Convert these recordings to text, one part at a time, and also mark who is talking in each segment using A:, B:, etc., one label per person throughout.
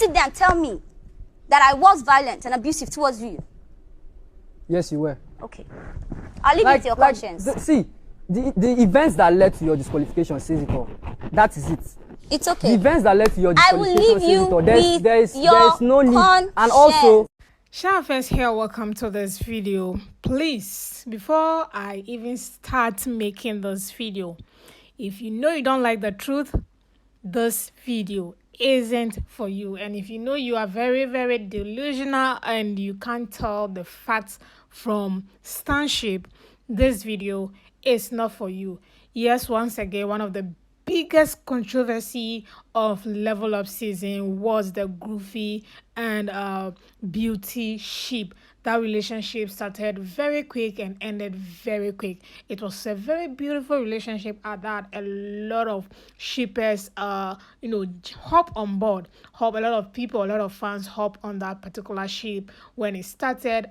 A: sit there and tell me that I was violent and abusive towards you?
B: Yes, you were.
A: Okay. I'll leave it to your conscience.
B: The events that led to your disqualification says it all. That is it.
A: It's okay.
B: The events that led to your disqualification says it all. There is no need.
A: Conscience.
B: And also,
C: Sharafes here, welcome to this video. Please, before I even start making this video, if you know you don't like the truth, this video isn't for you. And if you know you are very, very delusional and you can't tell the facts from stanship, this video is not for you. Yes, once again, one of the biggest controversy of Level Up season was the Groovy and Beauty ship. That relationship started very quick and ended very quick. It was a very beautiful relationship at that. A lot of shippers hop on board. A lot of people, a lot of fans hop on that particular ship when it started.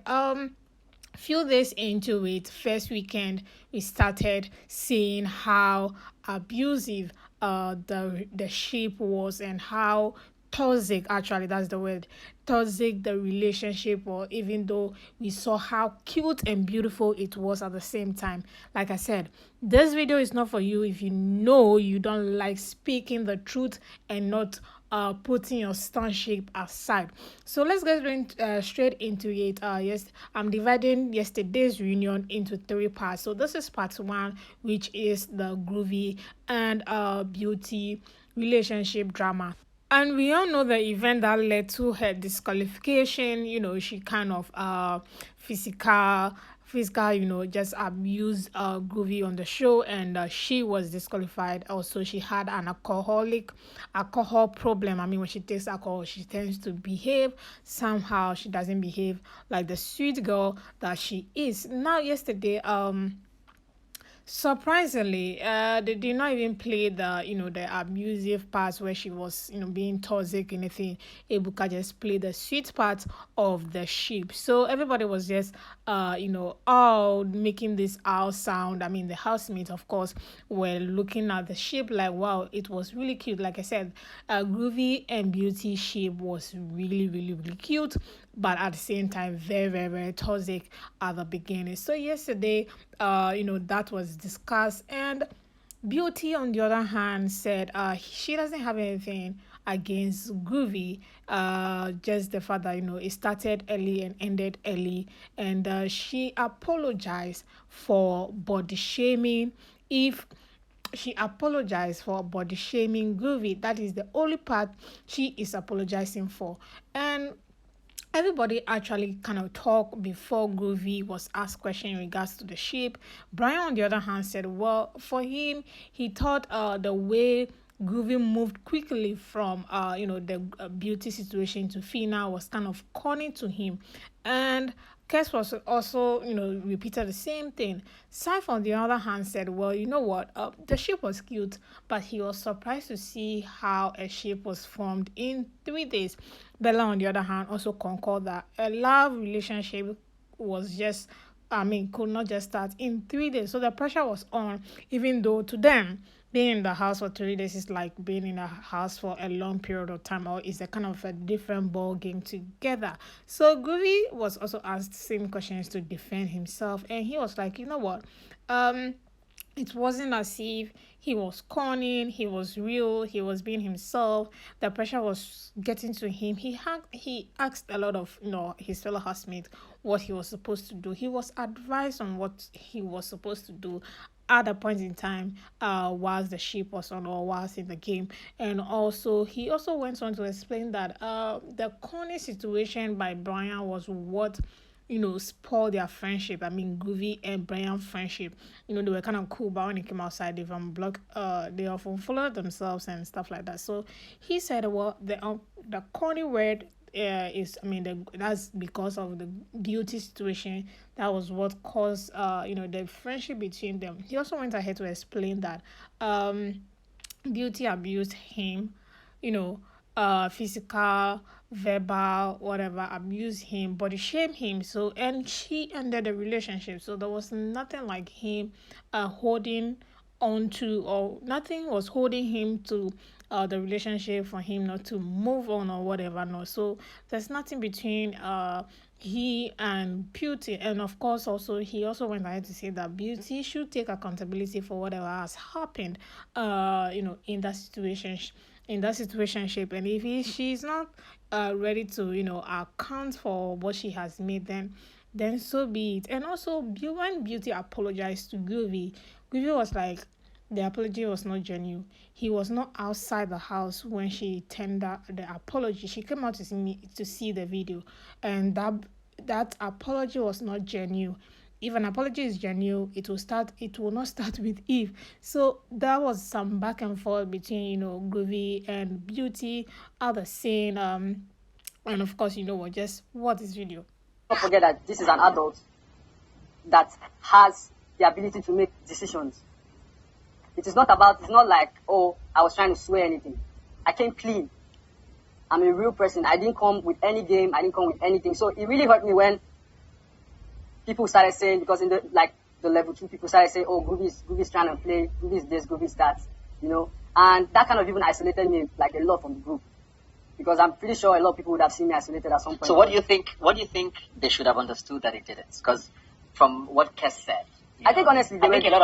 C: Few days into it, first weekend, we started seeing how abusive the ship was and how toxic, actually that's the word, toxic the relationship was, even though we saw how cute and beautiful it was at the same time. Like I said, this video is not for you if you know you don't like speaking the truth and not putting your stanship aside. So let's get straight into it. Yes, I'm dividing yesterday's reunion into 3 parts. So this is part 1, which is the Groovy and Beauty relationship drama. And we all know the event that led to her disqualification. She kind of physical, just abused Groovy on the show, and she was disqualified. Also, she had an alcohol problem. I mean, when she takes alcohol, she tends to behave somehow. She doesn't behave like the sweet girl that she is. Now, yesterday, surprisingly, they did not even play the abusive parts where she was being toxic, anything. Ebuka just played the sweet part of the ship. So everybody was just all making this out sound. I mean, the housemates, of course, were looking at the ship like, wow, it was really cute. Like I said, Groovy and Beauty ship was really, really, really cute, but at the same time very, very, very toxic at the beginning. So yesterday, that was discussed, and Beauty, on the other hand, said she doesn't have anything against Groovy, just the fact that it started early and ended early, and she apologized for body shaming. If she apologized for body shaming Groovy, that is the only part she is apologizing for. And everybody actually kind of talked before Groovy was asked question in regards to the ship. Brian, on the other hand, said, well, for him, he thought the way Groovy moved quickly from the Beauty situation to Fina was kind of corny to him. And Kes was also, repeated the same thing. Saif, on the other hand, said, well, you know what, the ship was cute, but he was surprised to see how a ship was formed in 3 days. Bella, on the other hand, also concurred that a love relationship was just, could not just start in 3 days. So the pressure was on, even though to them, being in the house for 3 days is like being in a house for a long period of time, or is a kind of a different ball game together. So Groovy was also asked the same questions to defend himself, and he was like, you know what, it wasn't as if he was conning, he was real, he was being himself. The pressure was getting to him. He asked a lot of his fellow housemates what he was supposed to do. He was advised on what he was supposed to do at a point in time whilst the ship was on or whilst in the game. And also he also went on to explain that the corny situation by Brian was what spoiled their friendship. I mean, Groovy and Brian friendship, they were kind of cool, but when it came outside, they often followed themselves and stuff like that. So he said, well, the corny word that's because of the Beauty situation. That was what caused the friendship between them. He also went ahead to explain that Beauty abused him, physical, verbal, whatever, abuse him, body shame him. So, and she ended the relationship. So there was nothing like him holding onto, or nothing was holding him to the relationship, for him not to move on or whatever. No, so there's nothing between he and Beauty. And of course, also he also went ahead to say that Beauty should take accountability for whatever has happened in that situation, and if she's not ready to account for what she has made, then so be it. And also, when Beauty apologized to Groovy was like, the apology was not genuine. He was not outside the house when she tendered the apology. She came out to see the video, and that apology was not genuine. If an apology is genuine, it will not start with Eve. So there was some back and forth between Groovy and Beauty, other saying and of course just watch this video.
D: Don't forget that this is an adult that has the ability to make decisions. It's not like, oh, I was trying to swear anything. I came clean. I'm a real person. I didn't come with any game. I didn't come with anything. So it really hurt me when people started saying, because in the level 2, people started saying, oh, Groovy's trying to play, Groovy's this, Groovy's that, and that kind of even isolated me like a lot from the group, because I'm pretty sure a lot of people would have seen me isolated at some point.
E: So what do you think they should have understood that they didn't? Because from what Kes said,
D: I think honestly,
E: a lot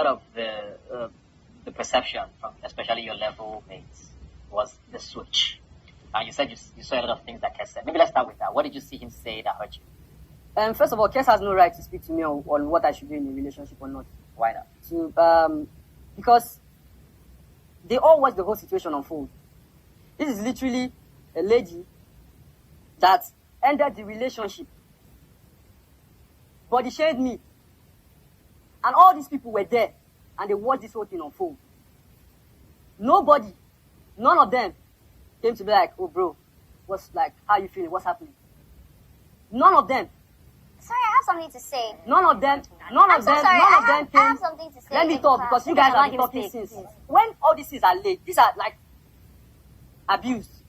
E: of the perception from especially your level mates was the switch. And you said you saw a lot of things that Kes said. Maybe let's start with that. What did you see him say that hurt you?
D: First of all, Kes has no right to speak to me on what I should do in a relationship or not.
E: Why not?
D: Because they all watch the whole situation unfold. This is literally a lady that ended the relationship, body shamed me, and all these people were there, and they watched this whole thing unfold. None of them came to be like, oh bro, how you feeling? What's happening? None of them.
A: Sorry, I have something to say.
D: None of them came.
A: I have something to say.
D: Let me talk, because you guys have been talking since. When all these things are laid, these are like abused,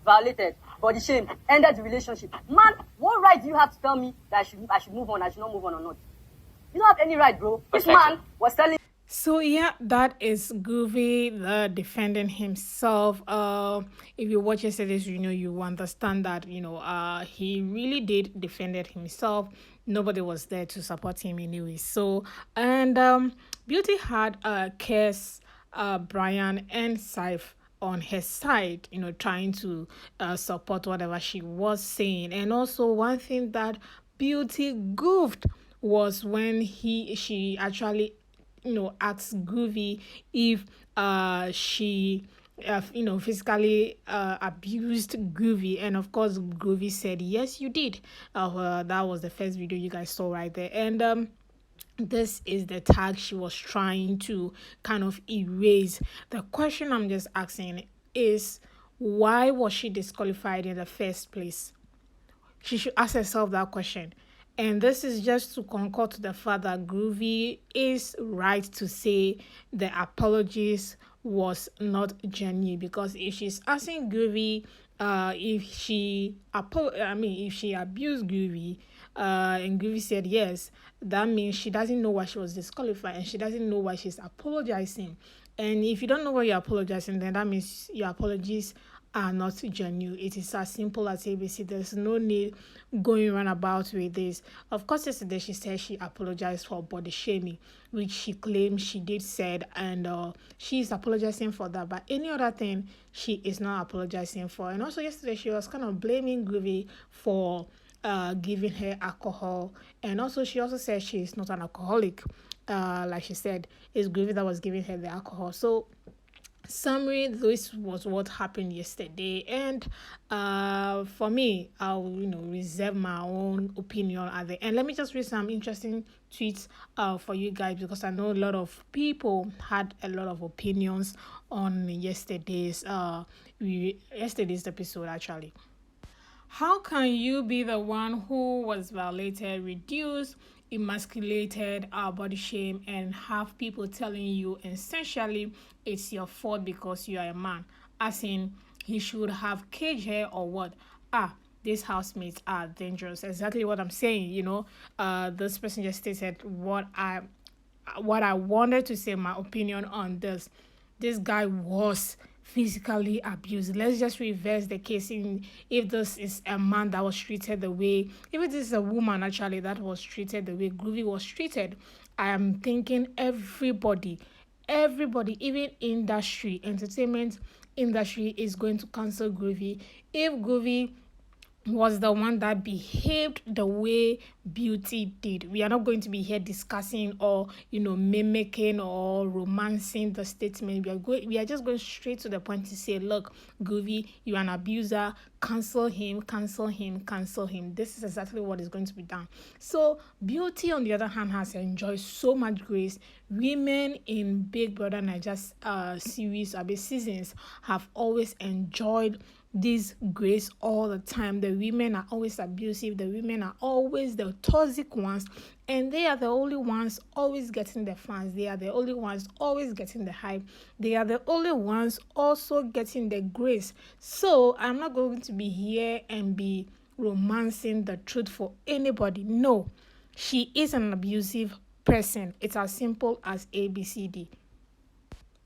D: violated, body shame, ended the relationship. Man, what right do you have to tell me that I should move on, I should not move on or not? You don't have any right, bro. This man was telling.
C: So yeah, that is Groovy defending himself. If you watch yesterday's video, you understand that he really did defended himself. Nobody was there to support him anyway. So and Beauty had Kes, Brian, and Saif on her side, trying to support whatever she was saying. And also one thing that Beauty goofed was when she actually asked Groovy if she physically abused Groovy, and of course Groovy said yes, you did. That was the first video you guys saw right there. And this is the tag she was trying to kind of erase. The question I'm just asking is, why was she disqualified in the first place? She should ask herself that question. And this is just to concur to the fact that Groovy is right to say the apologies was not genuine, because if she's asking Groovy if she abused Groovy, and Groovy said yes, that means she doesn't know why she was disqualified, and she doesn't know why she's apologizing. And if you don't know why you're apologizing, then that means your apologies are not genuine. It is as simple as ABC. There's no need going around about with this. Of course, yesterday she said she apologized for body shaming, which she claims she did said, and she's apologizing for that. But any other thing, she is not apologizing for. And also yesterday she was kind of blaming Groovy for giving her alcohol, and also she also said she is not an alcoholic. Like she said, it's Groovy that was giving her the alcohol. So summary, this was what happened yesterday, and for me, I'll reserve my own opinion at the end. Let me just read some interesting tweets for you guys, because I know a lot of people had a lot of opinions on yesterday's episode actually. How can you be the one who was violated, reduced, emasculated, body shame, and have people telling you essentially it's your fault because you are a man? As in, he should have caged her or what? These housemates are dangerous. Exactly what I'm saying. This person just stated what I wanted to say, my opinion on this. this guy was physically abused. Let's just reverse the case. In if this is a man that was treated the way, if it is a woman actually that was treated the way Groovy was treated, I am thinking everybody, even industry, entertainment industry, is going to cancel Groovy if Groovy was the one that behaved the way Beauty did. We are not going to be here discussing or mimicking or romancing the statement. We are just going straight to the point to say, look, Groovy, you're an abuser. Cancel him, cancel him, cancel him. This is exactly what is going to be done. So Beauty, on the other hand, has enjoyed so much grace. Women in Big Brother Naija's seasons have always enjoyed this grace all the time. The women are always abusive. The women are always the toxic ones, and they are the only ones always getting the fans. They are the only ones always getting the hype. They are the only ones also getting the grace. So I'm not going to be here and be romancing the truth for anybody. No, she is an abusive person. It's as simple as ABCD.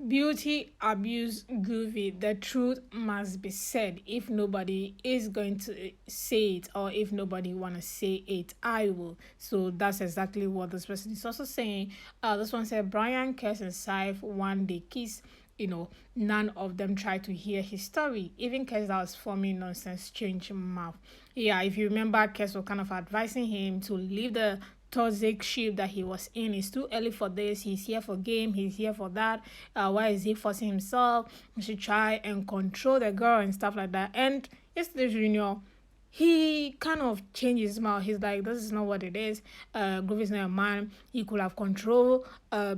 C: Beauty abused Groovy. The truth must be said. If nobody is going to say it, or if nobody want to say it, I will. So that's exactly what this person is also saying. This one said, Brian, Kes, and Saif, one day kiss. None of them tried to hear his story. Even Kes, that was forming nonsense, changed mouth. Yeah, if you remember, Kes was kind of advising him to leave the toxic ship that he was in. It's too early for this. He's here for game. He's here for that. Why is he forcing himself? He should try and control the girl and stuff like that. And yesterday, he kind of changed his mouth. He's like, this is not what it is. Groovy is not a man. He could have control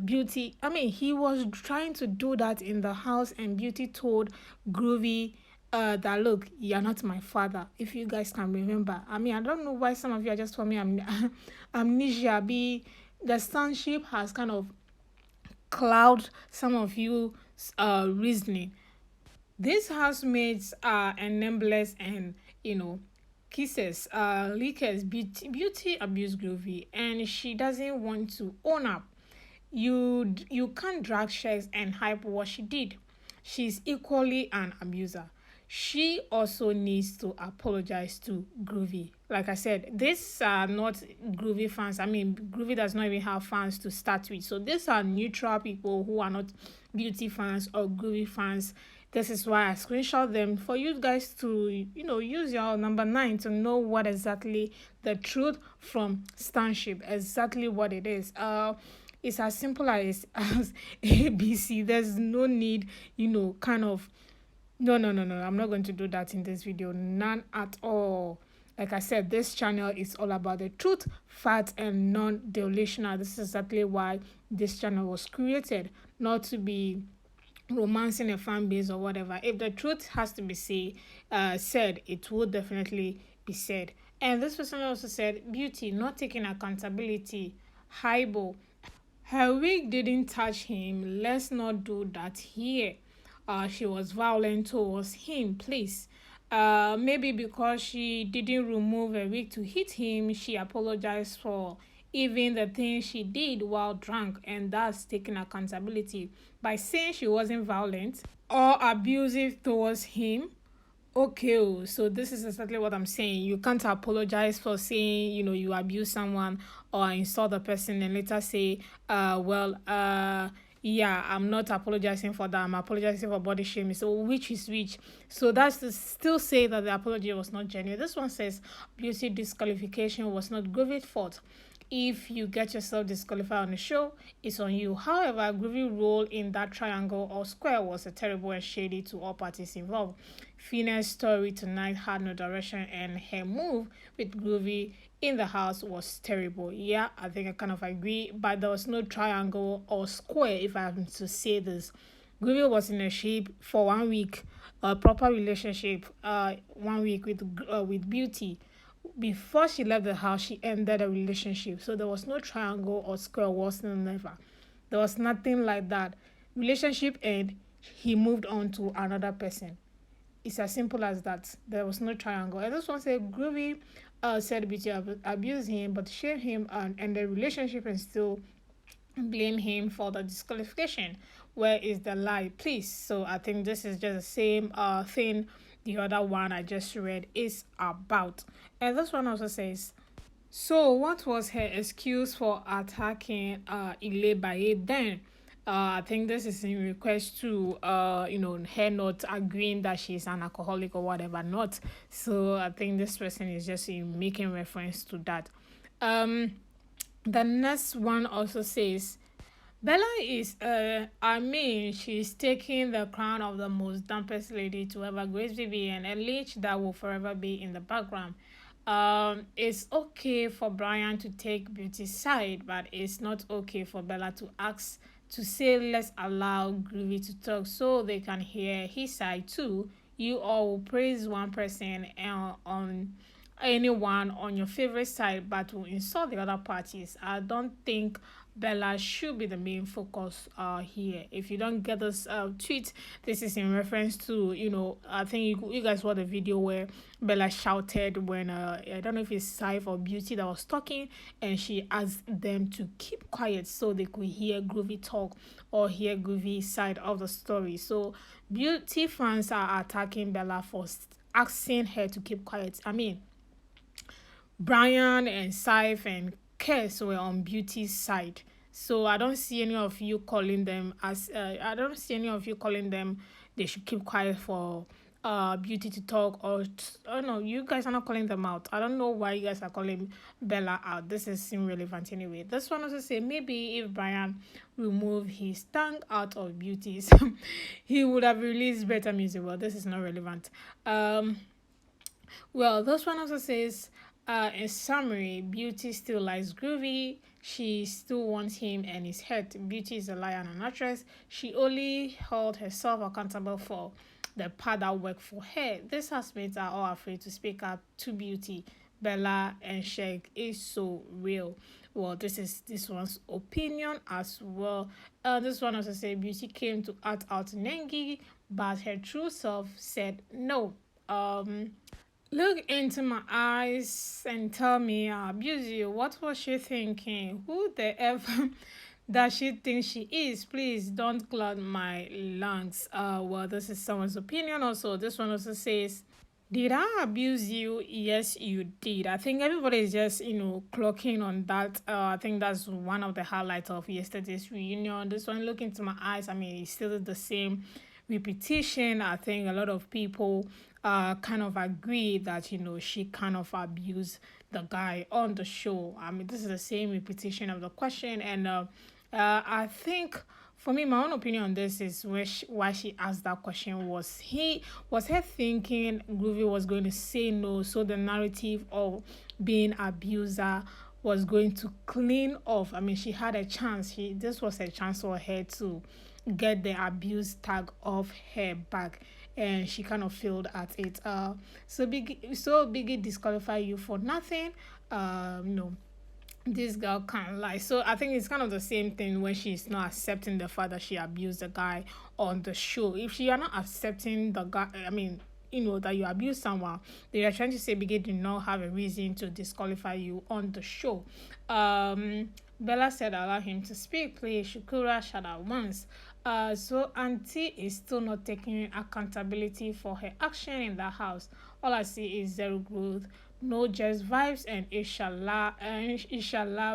C: Beauty. I mean, he was trying to do that in the house, and Beauty told Groovy that, look, you're not my father, if you guys can remember. I mean, I don't know why some of you are just for me amnesia. The sonship has kind of clouded some of you reasoning. These housemates are enablers and kisses, leakers. Beauty abused Groovy, and she doesn't want to own up. You can't drag shares and hype what she did. She's equally an abuser. She also needs to apologize to Groovy. Like I said, these are not Groovy fans. I mean, Groovy does not even have fans to start with. So these are neutral people who are not Beauty fans or Groovy fans. This is why I screenshot them for you guys to, use your number 9 to know what exactly the truth from Stanship, exactly what it is. It's as simple as ABC. There's no need, kind of. No. I'm not going to do that in this video. None at all. Like I said, this channel is all about the truth, facts, and non-delusional. This is exactly why this channel was created, not to be romancing a fan base or whatever. If the truth has to be said, it will definitely be said. And this person also said, Beauty not taking accountability. Highball. Her wig didn't touch him. Let's not do that here. She was violent towards him, please. Maybe because she didn't remove a wig to hit him, she apologized for even the things she did while drunk, and that's taking accountability. By saying she wasn't violent or abusive towards him, okay, so this is exactly what I'm saying. You can't apologize for saying, you abuse someone or insult the person and later say, yeah, I'm not apologizing for that. I'm apologizing for body shaming. So which is which? So that's to still say that the apology was not genuine. This one says Beauty disqualification was not Groovy's fault. If you get yourself disqualified on the show, it's on you. However, Groovy's role in that triangle or square was a terrible and shady to all parties involved. Fina's story tonight had no direction, and her move with Groovy in the house was terrible. Yeah, I think I kind of agree, but there was no triangle or square, if I am to say this. Groovy was in a shape for 1 week, a proper relationship, 1 week with Beauty. Before she left the house, she ended a relationship. So there was no triangle or square whatsoever. There was nothing like that. Relationship end, he moved on to another person. It's as simple as that. There was no triangle. And this one said Groovy said Beauty abused him, but shamed him and ended the relationship and still blame him for the disqualification. Where is the lie, please? So I think this is just the same thing the other one I just read is about. And this one also says, so what was her excuse for attacking Bbnaija then? I think this is in request to her not agreeing that she's an alcoholic or whatever not. So I think this person is just making reference to that. The next one also says, Bella is, she's taking the crown of the most dumbest lady to ever grace BB, and a leech that will forever be in the background. It's okay for Brian to take Beauty's side, but it's not okay for Bella to ask to say let's allow Groovy to talk so they can hear his side too. You all will praise one person on anyone on your favorite side but will insult the other parties. I don't think Bella should be the main focus here. If you don't get this tweet, this is in reference to, I think you guys saw the video where Bella shouted when I don't know if it's Saif or Beauty that was talking, and she asked them to keep quiet so they could hear Groovy talk or hear Groovy's side of the story. So Beauty fans are attacking Bella for asking her to keep quiet. I mean, Brian and Saif and Kes were on Beauty's side. So I don't see any of you calling them they should keep quiet for Beauty to talk, or no, you guys are not calling them out. I don't know why you guys are calling Bella out. This is irrelevant anyway. This one also say maybe if Brian removed his tongue out of Beauty's he would have released better music. Well, this is not relevant. Well, this one also says, in summary, Beauty still likes Groovy. She still wants him and his head. Beauty is a liar and an actress. She only held herself accountable for the part that worked for her. These housemates are all afraid to speak up to Beauty. Bella and Sheikh is so real. Well, this is this one's opinion as well. This one also said Beauty came to act out Nengi, but her true self said no. Look into my eyes and tell me I abuse you. What was she thinking? Who the F does she think she is? Please don't clog my lungs. Well, this is someone's opinion also. This one also says, did I abuse you? Yes, you did. I think everybody is just, clocking on that. I think that's one of the highlights of yesterday's reunion. This one, look into my eyes. I mean, it's still the same repetition. I think a lot of people kind of agree that she kind of abused the guy on the show. I mean, this is the same repetition of the question, and I think for me, my own opinion on this is why she asked that question. Was her thinking Groovy was going to say no, so the narrative of being abuser was going to clean off? I mean, she had a chance. This was a chance for her to get the abuse tag off her back, and she kind of failed at it. So Biggie disqualify you for nothing. No, this girl can't lie. So I think it's kind of the same thing when she's not accepting the fact that she abused the guy on the show. If you are not accepting the guy, I mean, that you abuse someone, they are trying to say Biggie did not have a reason to disqualify you on the show. Bella said allow him to speak, please. Shukura shut up once. So Auntie is still not taking accountability for her action in the house. All I see is zero growth, no just vibes, and inshallah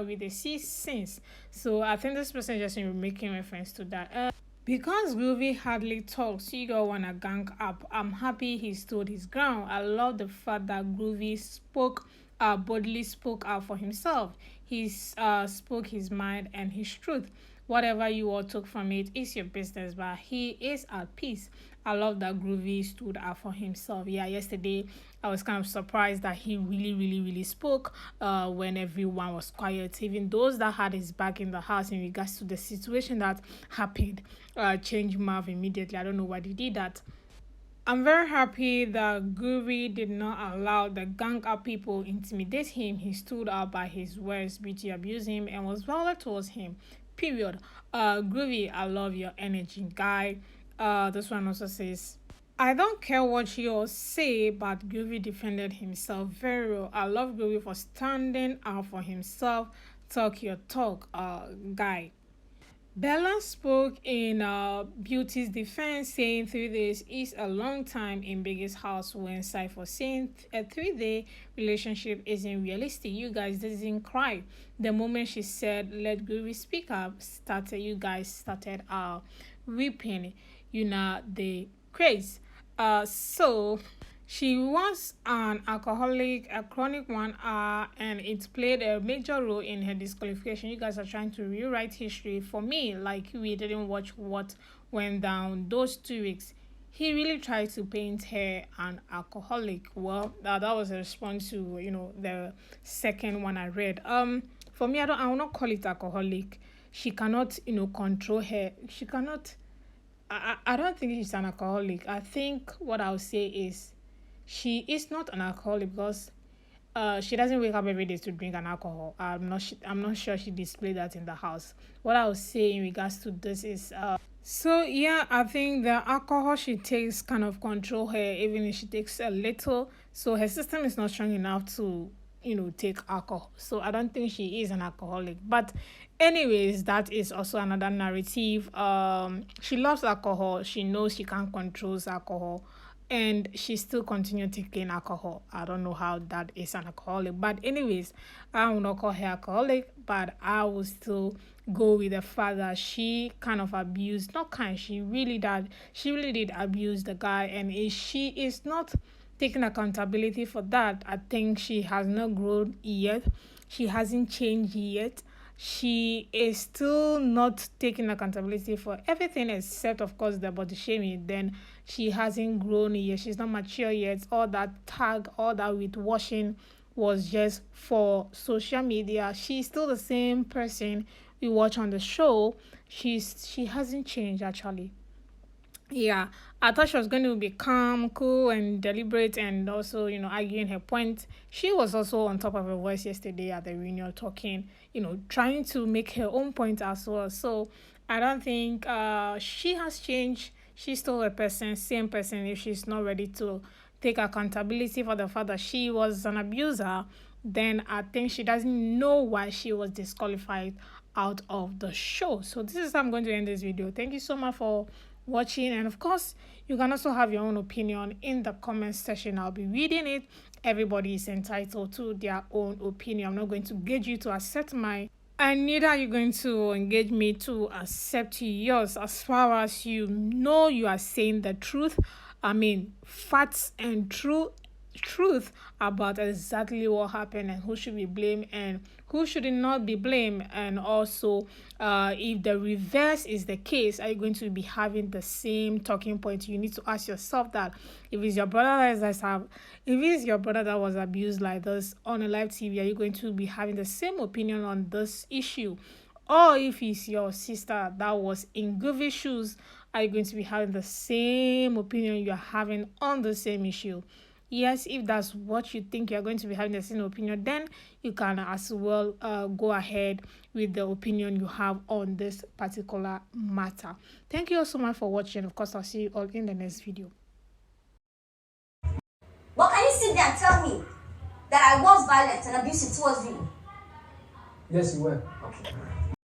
C: with the C since. So I think this person just making reference to that. Because Groovy hardly talks, you don't wanna gang up. I'm happy he stood his ground. I love the fact that Groovy boldly spoke out for himself. He spoke his mind and his truth. Whatever you all took from it is your business, but he is at peace. I love that Groovy stood up for himself. Yeah, yesterday I was kind of surprised that he really spoke when everyone was quiet. Even those that had his back in the house in regards to the situation that happened changed mouth immediately. I don't know why they did that. I'm very happy that Groovy did not allow the gang up people intimidate him. He stood up by his words, Beauty abused him, and was violent towards him. Period. Groovy, I love your energy, guy. This one also says, I don't care what you all say, but Groovy defended himself very well. I love Groovy for standing out for himself. Talk your talk, guy. Bella spoke in Beauty's defense, saying 3 days is a long time in Biggie's house, when Cypher saying a 3-day relationship isn't realistic. You guys didn't cry. The moment she said, let Groovy speak up, you guys started weeping, the craze. So she was an alcoholic, a chronic one, and it played a major role in her disqualification. You guys are trying to rewrite history. For me, like, we didn't watch what went down those 2 weeks. He really tried to paint her an alcoholic. Well, that was a response to the second one I read. For me, I will not call it alcoholic. She cannot control her. She cannot. I don't think she's an alcoholic. I think what I'll say is, she is not an alcoholic because she doesn't wake up every day to drink an alcohol. I'm not sure she displayed that in the house. What I would say in regards to this is so yeah, I think the alcohol she takes kind of control her, even if she takes a little. So her system is not strong enough to take alcohol. So I don't think she is an alcoholic. But anyways, that is also another narrative. She loves alcohol. She knows she can't control alcohol, and she still continue taking alcohol. I don't know how that is an alcoholic, but anyways, I will not call her alcoholic, but I will still go with the fact that she kind of abused, not kind, she really did abuse the guy, and if she is not taking accountability for that, I think she has not grown yet. She hasn't changed yet. She is still not taking accountability for everything except, of course, the body shaming. Then she hasn't grown yet. She's not mature yet. All that with washing was just for social media. She's still the same person we watch on the show. She hasn't changed, actually. Yeah, I thought she was going to be calm, cool, and deliberate, and also, arguing her point. She was also on top of her voice yesterday at the reunion, talking, trying to make her own point as well. So I don't think she has changed. She's still same person. If she's not ready to take accountability for the fact that she was an abuser, then I think she doesn't know why she was disqualified out of the show. So this is how I'm going to end this video. Thank you so much for watching, and of course, you can also have your own opinion in the comment section. I'll be reading it. Everybody is entitled to their own opinion. I'm not going to gauge you to accept mine, and neither are you going to engage me to accept yours. As far as you know you are saying the truth, facts and truth about exactly what happened and who should be blamed and who should not be blamed. And also, if the reverse is the case, are you going to be having the same talking point? You need to ask yourself that. If it's your brother that was abused like this on a live TV, are you going to be having the same opinion on this issue? Or if it's your sister that was in Groovy's shoes, are you going to be having the same opinion you're having on the same issue? Yes, if that's what you think you're going to be having the same opinion, then you can as well go ahead with the opinion you have on this particular matter. Thank you all so much for watching. Of course, I'll see you all in the next video.
A: But can you sit there and tell me that I was violent and abusive towards you?
B: Yes, you were.
A: Okay.